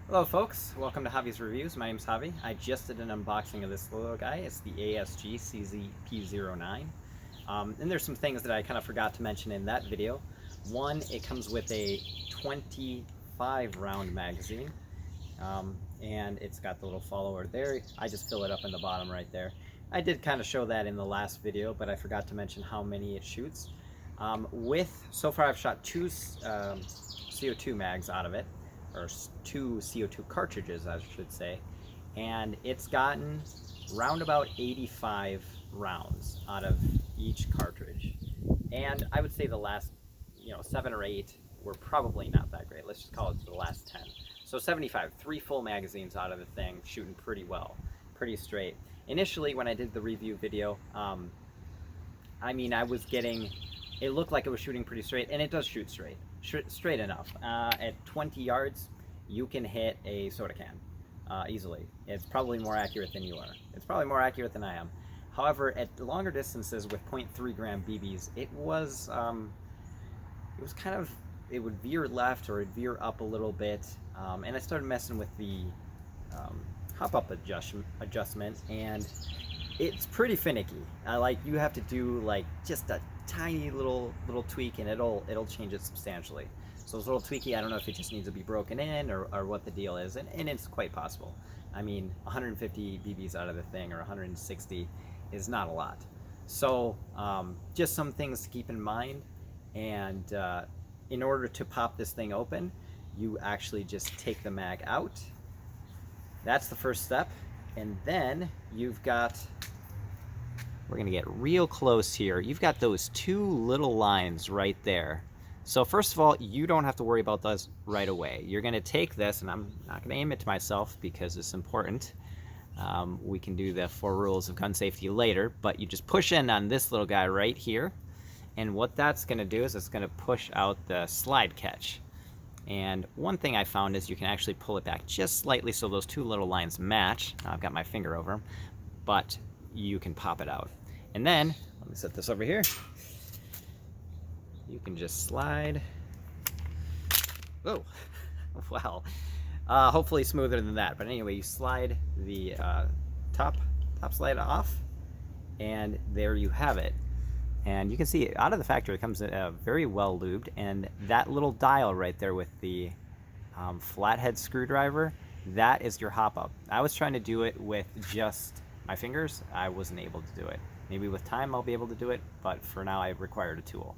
Hello folks, welcome to Javi's Reviews. My name's Javi. I just did an unboxing of this little guy. It's the ASG CZ P-09. And there's some things that I kind of forgot to mention in that video. One, it comes with a 25 round magazine. And it's got the little follower there. I just fill it up in the bottom right there. I did kind of show that in the last video, but I forgot to mention how many it shoots. So far I've shot two CO2 mags out of it, or two CO2 cartridges I should say, and it's gotten round about 85 rounds out of each cartridge. And I would say the last 7 or 8 were probably not that great. Let's just call it the last 10. So 75, 3 full magazines out of the thing, shooting pretty well, pretty straight. Initially when I did the review video, I was getting, it looked like it was shooting pretty straight, and it does shoot straight enough. At 20 yards, you can hit a soda can easily. It's probably more accurate than you are. It's probably more accurate than I am. However, at longer distances with 0.3 gram BBs, it was kind of, it would veer left or it'd veer up a little bit, and I started messing with the Hopup adjustment, and it's pretty finicky. You have to do just a tiny little tweak, and it'll change it substantially. So it's a little tweaky. I don't know if it just needs to be broken in or what the deal is, and it's quite possible. 150 BBs out of the thing, or 160, is not a lot. So just some things to keep in mind. And in order to pop this thing open, you actually just take the mag out. That's the first step. And then you've got, we're gonna get real close here. You've got those two little lines right there. So first of all, you don't have to worry about those right away. You're gonna take this, and I'm not gonna aim it to myself because it's important. We can do the 4 rules of gun safety later, but you just push in on this little guy right here. And what that's gonna do is it's gonna push out the slide catch. And one thing I found is you can actually pull it back just slightly so those two little lines match. Now I've got my finger over them, but you can pop it out. And then, let me set this over here. You can just slide. Oh, well, hopefully smoother than that. But anyway, you slide the top slide off, and there you have it. And you can see out of the factory it comes very well lubed, and that little dial right there with the flathead screwdriver, that is your Hopup. I was trying to do it with just my fingers. I wasn't able to do it. Maybe with time I'll be able to do it, but for now I required a tool.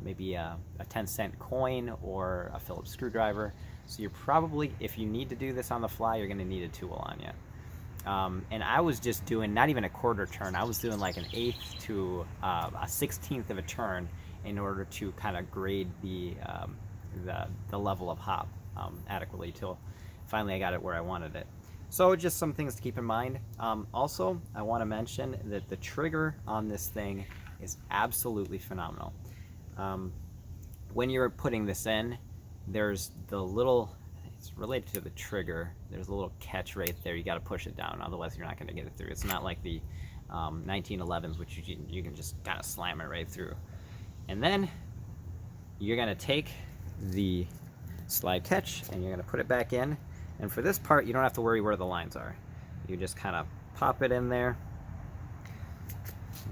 Maybe a 10-cent coin or a Phillips screwdriver. So you're probably, if you need to do this on the fly, you're gonna need a tool on you. And I was just doing not even a quarter turn. I was doing like an 1/8 to a 1/16 of a turn in order to kind of grade the level of hop adequately till finally I got it where I wanted it. So just some things to keep in mind. Also, I want to mention that the trigger on this thing is absolutely phenomenal. When you're putting this in, there's the little, it's related to the trigger, there's a little catch right there. You got to push it down, otherwise you're not going to get it through. It's not like the 1911s, which you can just kind of slam it right through. And then you're going to take the slide catch and you're going to put it back in. And for this part, you don't have to worry where the lines are. You just kind of pop it in there.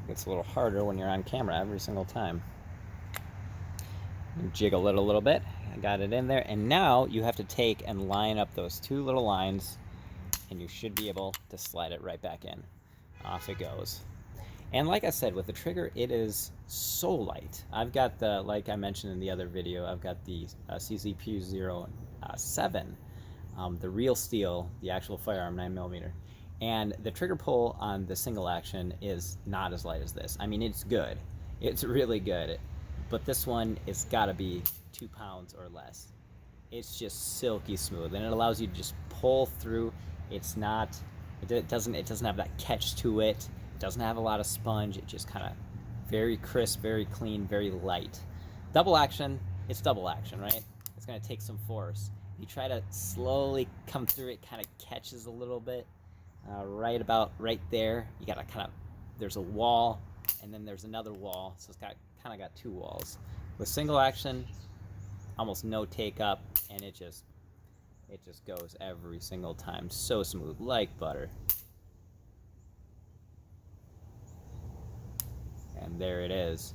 It's a little harder when you're on camera every single time. You jiggle it a little bit. I got it in there, and now you have to take and line up those two little lines, and you should be able to slide it right back in. Off it goes. And like I said, with the trigger, it is so light. I've got the, like I mentioned in the other video, I've got the CZ P-07, the real steel, the actual firearm 9mm. And the trigger pull on the single action is not as light as this. It's good. It's really good. But this one, it's gotta be 2 pounds or less. It's just silky smooth, and it allows you to just pull through. It's not, it doesn't have that catch to it. It doesn't have a lot of sponge. It just kind of very crisp, very clean, very light. Double action, it's double action, right? It's gonna take some force. You try to slowly come through, it kind of catches a little bit. Right there, you gotta there's a wall, and then there's another wall, so it's kind of got 2 walls. With single action, almost no take up, and it just goes every single time. So smooth, like butter. And there it is.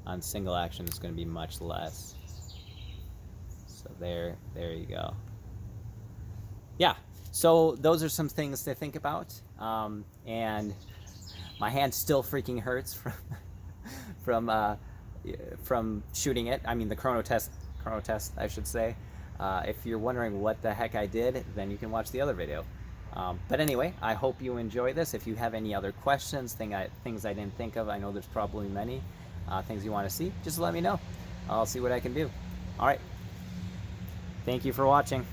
On single action, it's going to be much less. So there you go. Yeah, so those are some things to think about. And my hand still freaking hurts from shooting it. I mean, the chrono test, I should say. If you're wondering what the heck I did, then you can watch the other video. But anyway, I hope you enjoy this. If you have any other questions, things I didn't think of, I know there's probably many things you want to see, just let me know. I'll see what I can do. All right. Thank you for watching.